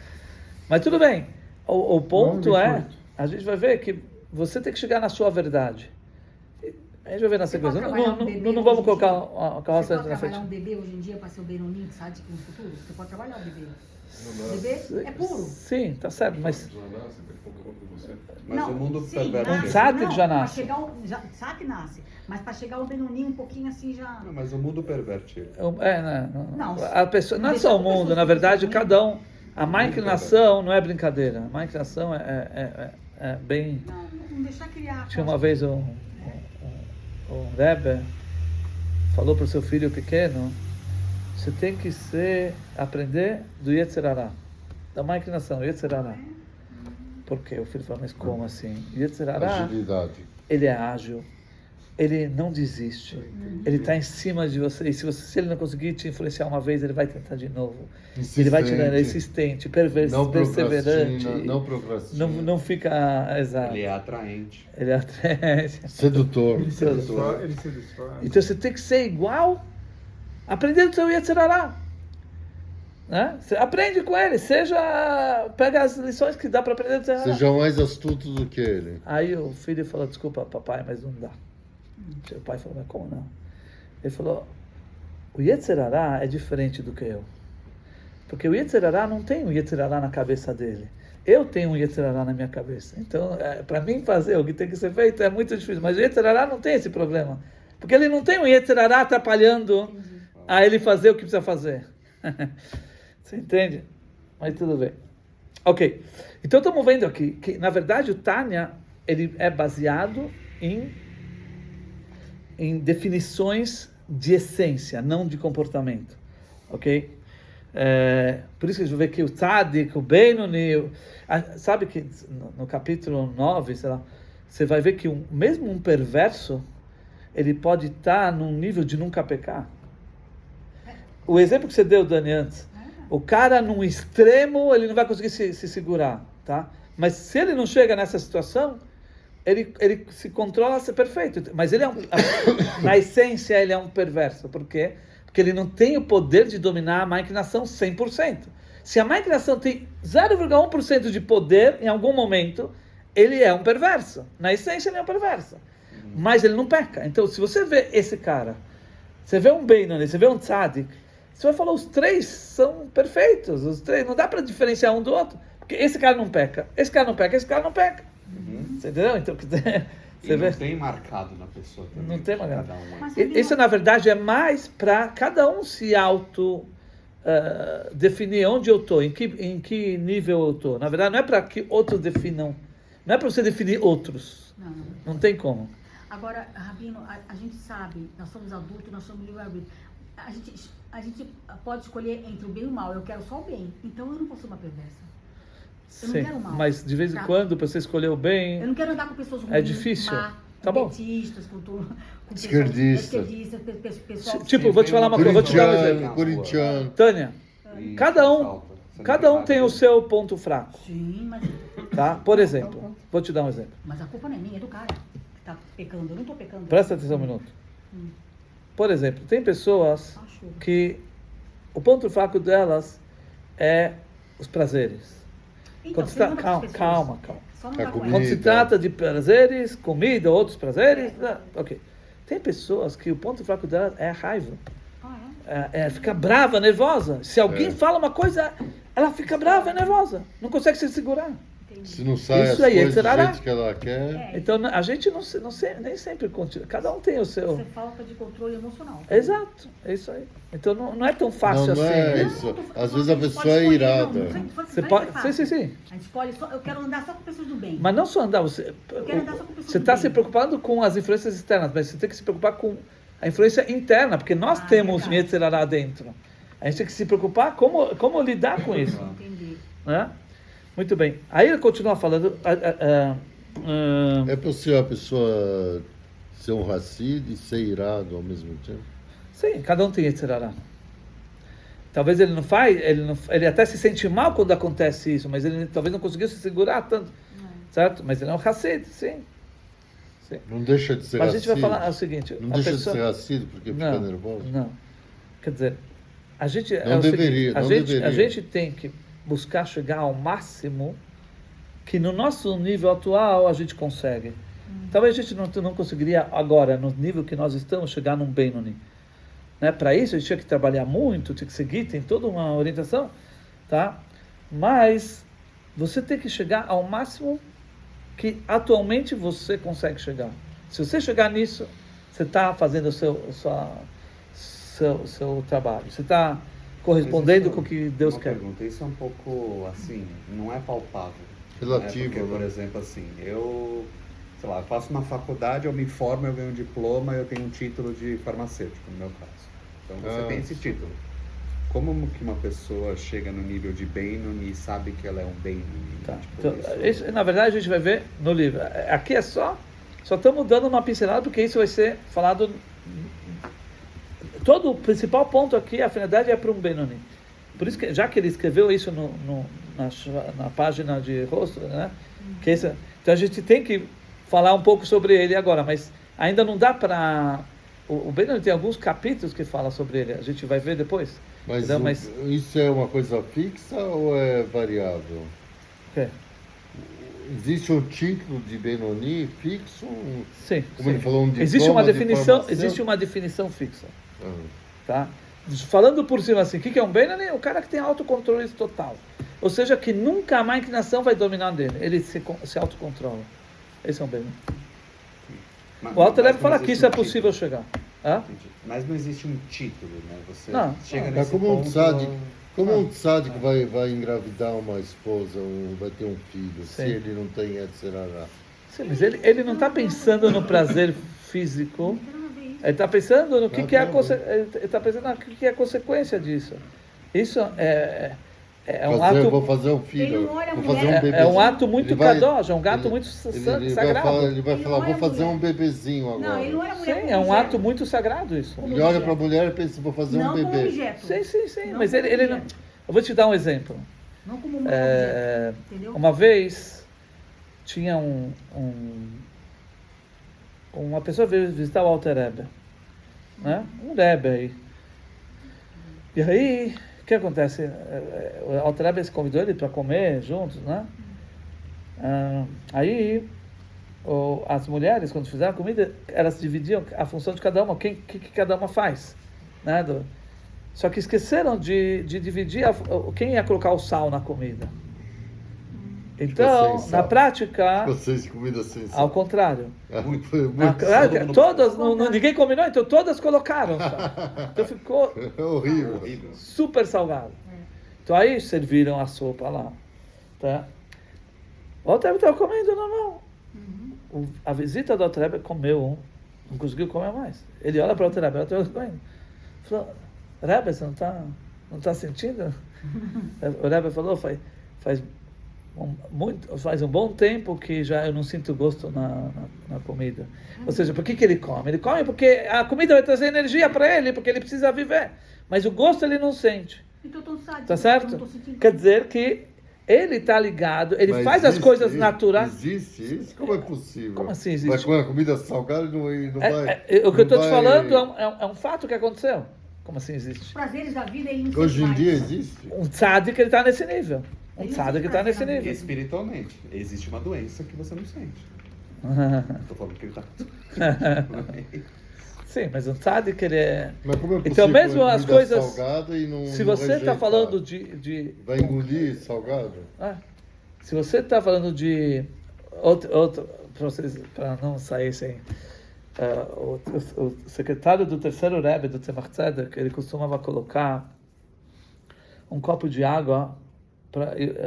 tudo bem. O ponto Longo e é, curto. a gente vai ver que você tem que chegar na sua verdade. A gente vai ver na Você sequência. pode Não, trabalhar um não, bebê não hoje vamos em colocar dia? a Você carroça pode na trabalhar um frente. bebê hoje em dia para ser o Benoni, sabe, no futuro? Você pode trabalhar o bebê. O bebê é puro. Sim, tá certo, mas Já nasce, tem pouco com você. Mas o mundo perverte. Um tzadik não, já pra nasce. chegar tzadik nasce. Mas para chegar o Benoni um pouquinho assim já... Não, mas o mundo perverte ele. Não, a pessoa, não é deixa só a o mundo, pessoa na se verdade, sentir cada um. A má inclinação não é brincadeira. A má inclinação é bem. Não deixar criar... Tinha uma vez um Rebbe falou para o seu filho pequeno: você tem que aprender do Yetzer Hara, da má inclinação, Yetzer Hara. Por quê? O filho falou: mas como assim? Yetzer Hara, Agilidade. ele é ágil, ele não desiste, ele está em cima de você, e se ele não conseguir te influenciar uma vez, ele vai tentar de novo. Ele vai te dando, é insistente, Não perseverante, procrastina, não procrastina. não fica exato. Ele é atraente. Ele é atraente. Sedutor. Ele se desfaz. Então você tem que ser igual, aprender do seu Yetzer Hara. Né? Você aprende com ele, pega as lições que dá para aprender do Yetzer Hara. Seja mais astuto do que ele. Aí o filho falou: desculpa, papai, mas não dá. O pai falou: mas como não? Ele falou: o Yetzer Hara é diferente do que eu. Porque o Yetzer Hara não tem um Yetzer Hara na cabeça dele. Eu tenho um Yetzer Hara na minha cabeça. Então, para mim fazer o que tem que ser feito é muito difícil. Mas o Yetzer Hara não tem esse problema. Porque ele não tem um Yetzer Hara atrapalhando a ele fazer o que precisa fazer. Você entende? Mas tudo bem. Ok. Então estamos vendo aqui que, na verdade, o Tânia ele é baseado em definições de essência, não de comportamento. Ok? Por isso que a gente vê que o Tzadik, o Benoni, sabe que no capítulo 9, sei lá, você vai ver que mesmo um perverso, ele pode estar num nível de nunca pecar. O exemplo que você deu, Dani, antes, o cara num extremo, ele não vai conseguir se segurar, tá? Mas se ele não chega nessa situação, ele se controla a ser perfeito. Mas ele na essência, ele é um perverso. Por quê? Porque ele não tem o poder de dominar a má inclinação 100%. Se a má inclinação tem 0,1% de poder, em algum momento, ele é um perverso. Na essência, ele é um perverso. Mas ele não peca. Então, se você vê esse cara, você vê um Benoni, você vê um Tzadik, você vai falar, os três são perfeitos. Os três, não dá para diferenciar um do outro. Porque esse cara não peca, esse cara não peca, esse cara não peca. Você entendeu? Então, você não vê? tem marcado na pessoa também. Não tem marcado. Cada um. Mas Isso, na verdade, é mais para cada um se definir onde eu estou, em que nível eu estou. Na verdade, não é para que outros definam, não é para você definir outros. Não tem como. Agora, Rabino, a gente sabe, nós somos adultos, nós somos livre-arbítrio. A gente pode escolher entre o bem e o mal. Eu quero só o bem. Então eu não posso ser uma perversa. Eu não quero mal. Mas de vez em quando, para você escolher o bem, eu não quero andar com pessoas ruins, é difícil. Tá bom. petistas, com Esquerdista. pessoal. Tipo, vou te falar uma coisa, vou te dar um exemplo. Corintiano. Tânia, E cada um falta. Você não cada um nada tem o disso. seu ponto fraco, Sim, mas... tá? Por exemplo, vou te dar um exemplo. Mas a culpa não é minha, é do cara que tá pecando. Eu não tô pecando. Presta atenção um minuto. Por exemplo, tem pessoas Acho. que o ponto fraco delas é os prazeres. Então, Quando se tá, pergunta pras calma. pessoas. Só não Tá dá comigo. Quando se trata de prazeres, comida, outros prazeres, ok. Tem pessoas que o ponto fraco delas é a raiva. Fica brava, nervosa. Se alguém fala uma coisa, ela fica brava, nervosa. Não consegue se segurar. Se não sai Isso as aí, coisas do será? jeito que ela quer. Então a gente nem sempre continua. Cada um tem o seu. Isso é falta de controle emocional. Exato, é isso aí. Então não é tão fácil Não, não assim. é né? isso. Às vezes a pessoa é irada. Você pode. Sim. A gente escolhe só, eu quero andar só com pessoas do bem. Mas não só andar, você quero andar só com pessoas você do está bem. se preocupando com as influências externas, mas você tem que se preocupar com a influência interna, porque nós temos verdade. Yetzirará dentro. A gente tem que se preocupar como lidar com isso. Entendi. Né? Muito bem. Aí ele continua falando. É possível a pessoa ser um racista e ser irado ao mesmo tempo? Sim, cada um tem Yetzirará. Talvez ele não faz, ele até se sente mal quando acontece isso, mas ele talvez não conseguiu se segurar tanto, certo? Mas ele é um Hassid, sim. Não deixa de ser Mas a gente racista. vai falar o seguinte: Não a deixa pessoa... de ser racista porque fica nervoso? Não. Quer dizer, a gente Não deveria, não a deveria. gente tem que buscar chegar ao máximo que no nosso nível atual a gente consegue. Talvez a gente não conseguiria agora, no nível que nós estamos, chegar num Benoni. Né? Para isso a gente tinha que trabalhar muito, tinha que seguir, tem toda uma orientação, tá? Mas você tem que chegar ao máximo que atualmente você consegue chegar. Se você chegar nisso, você está fazendo o seu trabalho. Você está correspondendo Mas isso com o que Deus uma quer. Pergunta, isso é um pouco assim, não é palpável. Relativo, Porque, por né? exemplo, assim, eu faço uma faculdade, eu me formo, eu ganho um diploma, eu tenho um título de farmacêutico, no meu caso. Então você tem esse título. Como que uma pessoa chega no nível de Benoni e sabe que ela é um Benoni? Tá. Tipo, Então, isso, na verdade, a gente vai ver no livro. Aqui é só estamos dando uma pincelada, porque isso vai ser falado. Todo o principal ponto aqui, a afinidade é para um Benoni. Por isso que, já que ele escreveu isso na página de rosto, né? Que então a gente tem que falar um pouco sobre ele agora, mas ainda não dá para. O Benoni tem alguns capítulos que fala sobre ele. A gente vai ver depois. Mas, Entendeu? Mas isso é uma coisa fixa ou é variável? okay. Existe um título de Benoni fixo? Sim. Como ele falou, um diploma Existe uma de definição. farmacêutico? Existe uma definição fixa. Ah. Tá? Falando por cima assim, o que é um Benoni? O cara que tem autocontrole total. Ou seja, que nunca a má inclinação vai dominar dele. Ele se autocontrola. Esse é um Benoni. O Alter Rebbe fala que isso é possível chegar. Hã? Mas não existe um título, né? Você Não. chega É nesse como um ponto... tzadik. Como um tzadik vai engravidar uma esposa, vai ter um filho, se Sim. ele não tem etc. Sim, mas ele não está pensando no prazer físico, ele está pensando no que é ele está pensando no que é a consequência disso. Isso um ato. Vou fazer um Ele filho, não olha a vou mulher. fazer um bebê. É um ato muito Ele vai- kadosh, é um gato ele- muito ele sagrado. Ele vai Ele falar, não vou olha a fazer mulher. um bebezinho agora. Não, ele não olha a mulher Sim, como é um objeto. ato muito sagrado isso. Ele olha para a mulher e pensa, vou fazer Não um como bebê. objeto. Sim, Não mas como ele não. objeto. Eu vou te dar um exemplo. Não como um É, objeto. Entendeu? Uma vez tinha uma pessoa veio visitar o Alter Rebbe, né? Um Rebbe aí. E aí, o que acontece? O Alter Rebbe se convidou ele para comer juntos, né? Aí, as mulheres, quando fizeram a comida, elas dividiam a função de cada uma, que cada uma faz, né? Só que esqueceram de dividir quem ia colocar o sal na comida. Então, sem na sal. prática, Vocês de comida sem ao sal. contrário. Muito, Na muito prática, mundo- todas, ninguém combinou, então todas colocaram sal. Então ficou horrível. Horrível. super salgado. Então aí serviram a sopa lá. Tá? O Alter Rebbe estava comendo normal. A visita do Alter Rebbe comeu não conseguiu comer mais. Ele olha para o Alter Rebbe, o Alter Rebbe comendo. Falou, Rebbe, você não tá sentindo? O Rebbe falou, faz um bom tempo que já eu não sinto gosto na comida. Ou seja, por que ele come? Ele come porque a comida vai trazer energia para ele, porque ele precisa viver. Mas o gosto ele não sente. Então, eu tô sádico, Tá eu certo? não tô sentindo Quer dizer que ele está ligado, ele Mas faz as existe coisas isso? naturais. Existe isso? Como é possível? Como assim existe? Vai comer a comida salgada e não vai... O que eu estou não te vai- falando é um fato que aconteceu. Como assim existe? Os prazeres da vida, ele não Hoje em sente dia mais. existe. Um tzadik ele está nesse nível. Um Ele tzadik não está nesse prazer na nível. Espiritualmente, existe uma doença que você não sente. Tô falando que ele tá. Sim, mas um tzadik ele é... Mas como é possível Então mesmo comer as comida coisas... salgada e não, Se não você está rejeitar? falando de Vai engolir salgado? se você está falando de para não sair sem o secretário do terceiro Rebbe do Tzemach Tzedek, ele costumava colocar um copo de água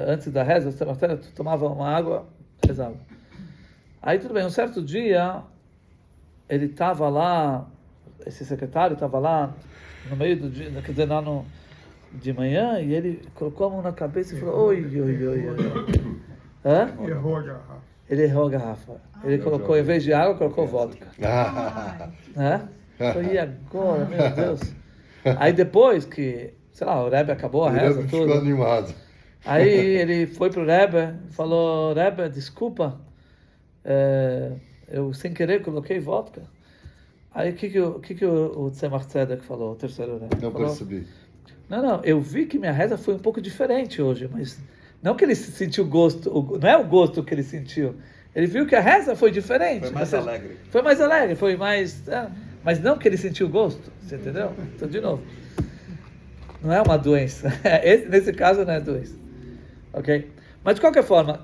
antes da reza. O Tzemach Tzedek tomava uma água, rezava. Aí tudo bem, um certo dia ele estava lá, esse secretário estava lá no meio do dia, quer dizer, lá de manhã, e ele colocou a mão na cabeça e falou, oi. Hã? Errou a garrafa. Ele errou a garrafa. Ele colocou, em vez de água, colocou vodka. Ai, Né? Falei, e agora, meu Deus? Aí depois que, sei lá, o Rebbe acabou a O reza, Rebbe ficou tudo. animado. Aí ele foi pro Rebbe, falou, Rebbe, desculpa, eu sem querer coloquei vodka. Aí o que o Tzemach Tzedek falou, o terceiro Rebbe? Não Falou, percebi. Não, eu vi que minha reza foi um pouco diferente hoje, mas não que ele sentiu gosto, não é o gosto que ele sentiu. Ele viu que a reza foi diferente. Foi mais Ou seja, alegre. Foi mais alegre, foi mais... mas não que ele sentiu gosto, você entendeu? Então, de novo, não é uma doença. Nesse caso não é doença. Ok? Mas de qualquer forma,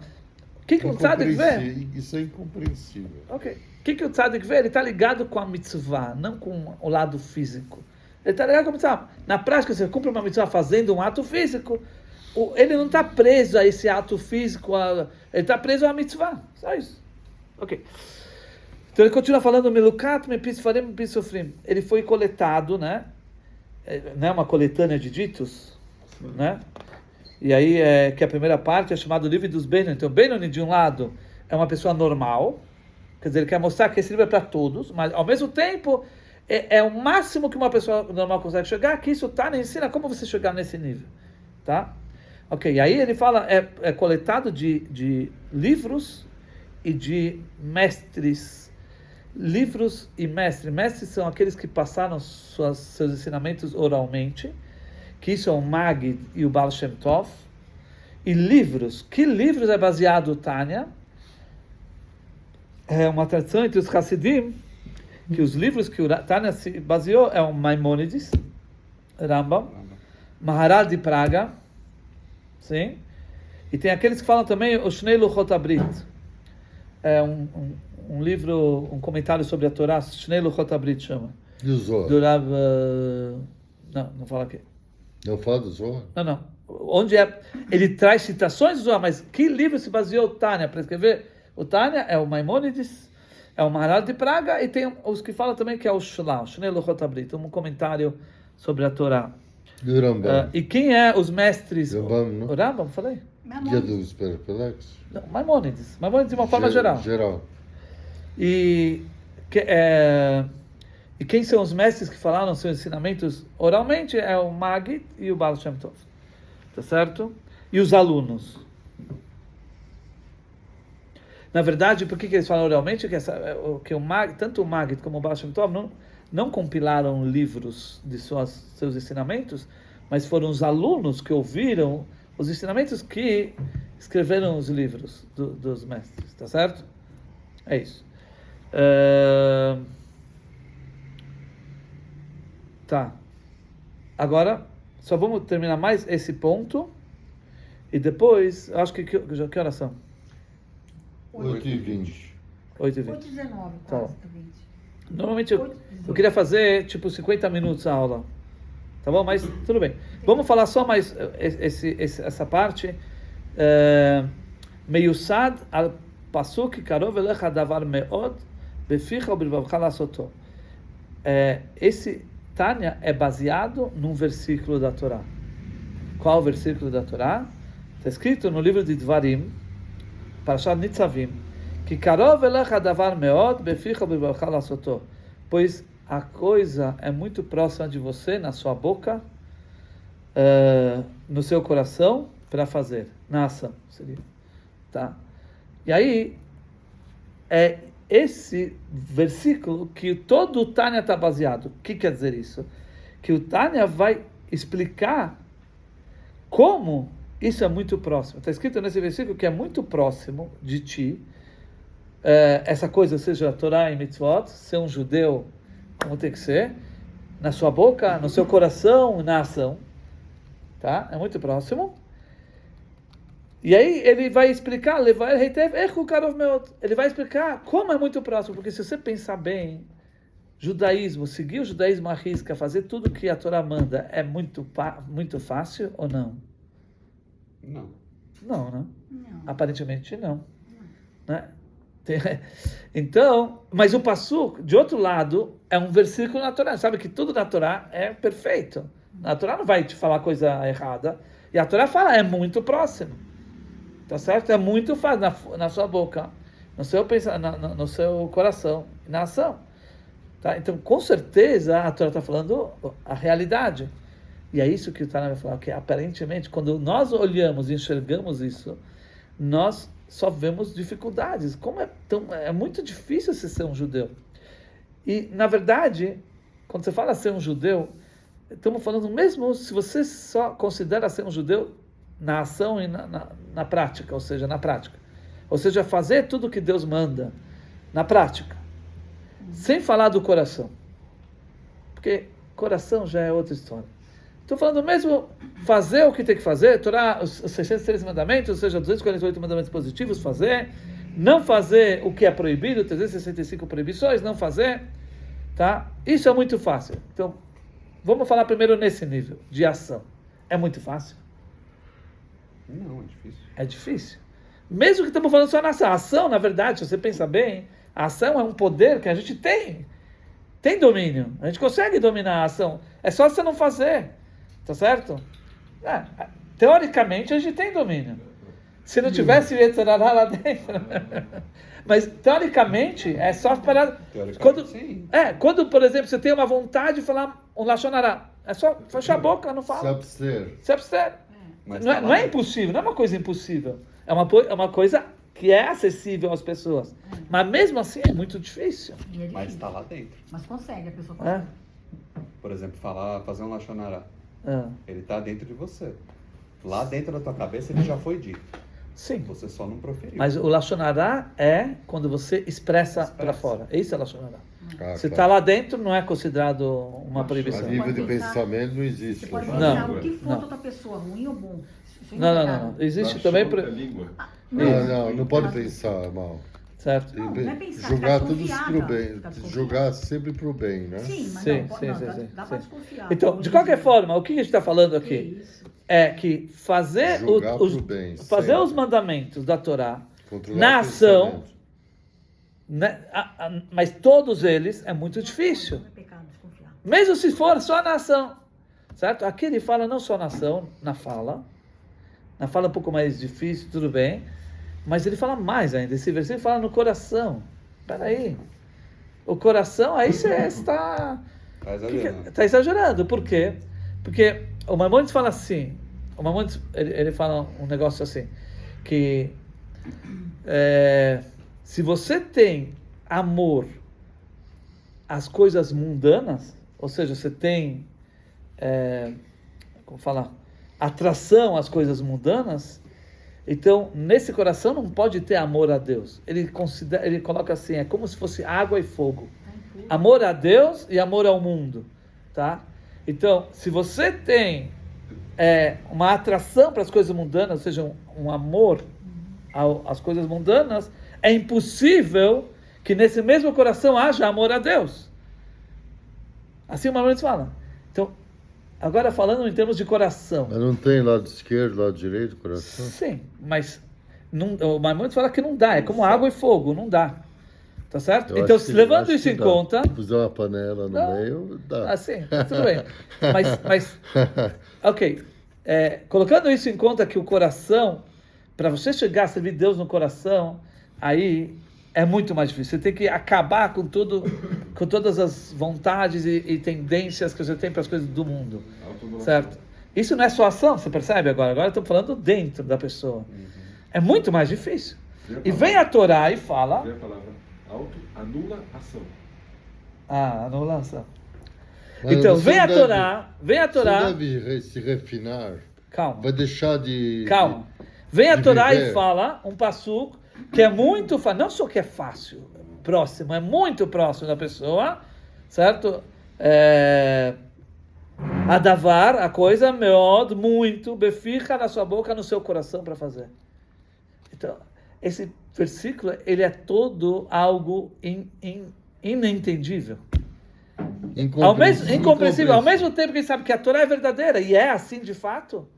o que um tzadik vê? Isso é incompreensível. Ok. O que o tzadik vê? Ele está ligado com a mitzvah, não com o lado físico. Ele está ligado com a mitzvah. Na prática, você cumpre uma mitzvah fazendo um ato físico, ele não está preso a esse ato físico, ele está preso à mitzvah. Só isso. Ok. Então ele continua falando, Melukat, Mepisfarim, Mepisofrim. Ele foi coletado, né? Não é uma coletânea de ditos, né? E aí, que a primeira parte é chamada o livro dos Benoni. Então, Benoni, de um lado, é uma pessoa normal, quer dizer, ele quer mostrar que esse livro é para todos, mas, ao mesmo tempo, é o máximo que uma pessoa normal consegue chegar, que isso ensina como você chegar nesse nível, tá? Ok, e aí ele fala, é coletado de livros e de mestres. Livros e mestres. Mestres são aqueles que passaram seus ensinamentos oralmente, que isso é o Magid e o Baal Shem Tov. E livros. Que livros é baseado o Tânia? É uma tradição entre os Hassidim, que os livros que o Tânia se baseou é o Maimonides, Rambam, Maharal de Praga, sim? E tem aqueles que falam também o Shnei Luchot Abrit. É um livro, um comentário sobre a Torá, Shnei Luchot Abrit chama. E o Zohar? Do Rav... não fala aqui. Não fala do Zohar? Não. Onde ele traz citações do Zohar, mas que livro se baseou o Tânia para escrever? O Tânia é o Maimônides, é o Maharal de Praga, e tem os que falam também que é o Shlau, Shnei Luchot Abrit, um comentário sobre a Torá. E o Rambam? E quem é os mestres? Rambam, não? O Rambam, falei? Guia dos Perplexos? Não, Maimônides de uma forma geral. E quem são os mestres que falaram seus ensinamentos oralmente? É o Maggid e o Baal Shem Tov. Tá certo? E os alunos. Na verdade, por que eles falam oralmente? Que tanto o Maggid como o Baal Shem Tov não compilaram livros de seus ensinamentos, mas foram os alunos que ouviram os ensinamentos que escreveram os livros dos mestres. Tá certo? É isso. Tá. Agora, só vamos terminar mais esse ponto. E depois, acho que horas são? 8h20. 8h20. 8h19, Tá. quase, 20. Normalmente eu queria fazer tipo 50 minutos a aula. Tá bom? Mas tudo bem. Vamos falar só mais essa parte. Meyusad al pasuk karov elecha davar meod beficha ubilvavcha lasoto. Esse Tânia é baseado num versículo da Torá. Qual o versículo da Torá? Está escrito no livro de Dvarim, Parashat Nitzavim, que karov elecha davar meod beficha ubilvavcha lasoto. Pois a coisa é muito próxima de você, na sua boca, no seu coração, para fazer, na ação, seria. Tá? E aí, é esse versículo que todo o Tânia está baseado. O que quer dizer isso? Que o Tânia vai explicar como isso é muito próximo. Está escrito nesse versículo que é muito próximo de ti, essa coisa, seja a Torá e Mitzvot, ser um judeu como tem que ser, na sua boca, no seu coração, na ação. Tá? É muito próximo. E aí ele vai explicar, ele vai explicar como é muito próximo, porque se você pensar bem, judaísmo, seguir o judaísmo à risca, fazer tudo que a Torá manda, é muito fácil ou não? Não. Não, né? Não. Aparentemente não. Né? Então, mas o Passuk, de outro lado, é um versículo na Torá. Sabe que tudo na Torá é perfeito. A Torá não vai te falar coisa errada. E a Torá fala, é muito próximo. Tá certo? É muito fácil na sua boca, no seu coração, na ação. Tá? Então, com certeza, a Torá está falando a realidade. E é isso que o Tânia vai falar, que aparentemente, quando nós olhamos e enxergamos isso, nós só vemos dificuldades. Como é muito difícil ser um judeu. E, na verdade, quando você fala ser um judeu, estamos falando mesmo se você só considera ser um judeu na ação e na prática, ou seja, na prática. Ou seja, fazer tudo o que Deus manda na prática. Sem falar do coração. Porque coração já é outra história. Estou falando mesmo fazer o que tem que fazer, Torá, os 613 mandamentos, ou seja, 248 mandamentos positivos, fazer. Não fazer o que é proibido, 365 proibições, não fazer. Tá? Isso é muito fácil. Então, vamos falar primeiro nesse nível de ação. É muito fácil? Não, é difícil. É difícil. Mesmo que estamos falando só na ação. A ação, na verdade, se você pensa bem, a ação é um poder que a gente tem. Tem domínio. A gente consegue dominar a ação. É só você não fazer. Tá certo? Teoricamente, a gente tem domínio. Se não tivesse Yetzirará lá dentro. Mas, teoricamente, é só para... Quando, por exemplo, você tem uma vontade de falar um Lashon Hará, é só fechar a boca, não fala. Se abster. Não é impossível, não é uma coisa impossível. É uma coisa que é acessível às pessoas. Mas mesmo assim é muito difícil. Mas está lá dentro. Mas consegue, a pessoa consegue. Por exemplo, fazer um Lashon Hará. Ele está dentro de você. Lá dentro da tua cabeça ele já foi dito. Sim. Você só não proferiu. Mas o Lashon Hará é quando você expressa para fora. Esse é o Lashon Hará. Se está tá. lá dentro, não é considerado uma proibição. A nível de pensamento não existe. Você pode Não. pensar o que for da outra pessoa, ruim ou bom. Não. Existe também... A língua. Não pode pensar mal. certo? Não, não é pensar, Jogar ficar tudo desconfiada, pro bem, ficar desconfiada. jogar sempre pro bem, né? Sim, mas Sim, não, sim, não, sim, dá, sim, dá sim. pra desconfiar. Então, de qualquer forma, o que a gente está falando Que aqui isso? é que fazer, Jogar os, pro bem, fazer sempre. os mandamentos da Torá Controlar na o ação, pensamento. né, mas todos eles é muito difícil. Não é pecado desconfiar. Mesmo se for só na ação, certo? Aqui ele fala não só na ação, na fala é um pouco mais difícil, tudo bem, mas ele fala mais ainda. Esse versículo fala no coração. Espera aí, o coração aí você está Tá exagerando. está exagerando. Por quê? Porque o Maimonides fala assim. O Maimonides ele fala um negócio assim que se você tem amor às coisas mundanas, ou seja, você tem, como falar, atração às coisas mundanas, então nesse coração não pode ter amor a Deus. Ele coloca assim, é como se fosse água e fogo. Amor a Deus e amor ao mundo, tá? Então, se você tem uma atração para as coisas mundanas, ou seja, um amor às coisas mundanas, é impossível que nesse mesmo coração haja amor a Deus. Assim o Maimonides fala. Então, agora falando em termos de coração. Mas não tem lado esquerdo, lado direito, coração? Sim, mas o Maimonides fala que não dá, é como água e fogo, não dá. Tá certo? Eu Então, acho que- levando acho isso que em dá. conta... Se puser uma panela no Não. meio, dá. Assim, tudo bem. Mas ok. Colocando isso em conta que o coração, para você chegar a servir Deus no coração, aí é muito mais difícil. Você tem que acabar com tudo, com todas as vontades e tendências que você tem para as coisas do mundo. Autodoação. Certo? Isso não é só ação, você percebe agora? Agora estamos falando dentro da pessoa. É muito mais difícil. E vem a Torá e fala... Vê a palavra auto, anula ação. Anulação. Mas Então, você vem a deve- Torá, Você deve se refinar. calma. Vai deixar de... Calma. Vem a de Torá e viver. fala um passuco que é muito fácil, não só que é fácil, próximo, é muito próximo da pessoa, certo? Adavar, a coisa, meod, muito, befica na sua boca, no seu coração para fazer. Então, esse versículo, ele é todo algo inentendível. Incompreensível. Ao mesmo tempo que a gente sabe que a Torá é verdadeira, e é assim de fato,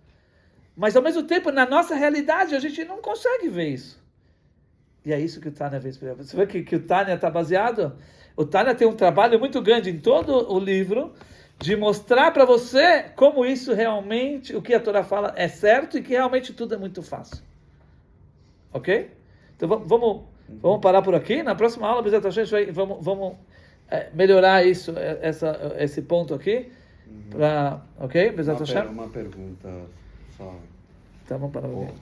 mas ao mesmo tempo, na nossa realidade, a gente não consegue ver isso. E é isso que o Tânia vê. Você vê que o Tânia está baseado? O Tânia tem um trabalho muito grande em todo o livro de mostrar para você como isso realmente, o que a Torá fala é certo e que realmente tudo é muito fácil. Ok? Então vamos parar por aqui. Na próxima aula, Bezerra, a gente vamos melhorar isso, esse ponto aqui. Ok? Bezerra, Uma pergunta só. Então vamos parar por aqui.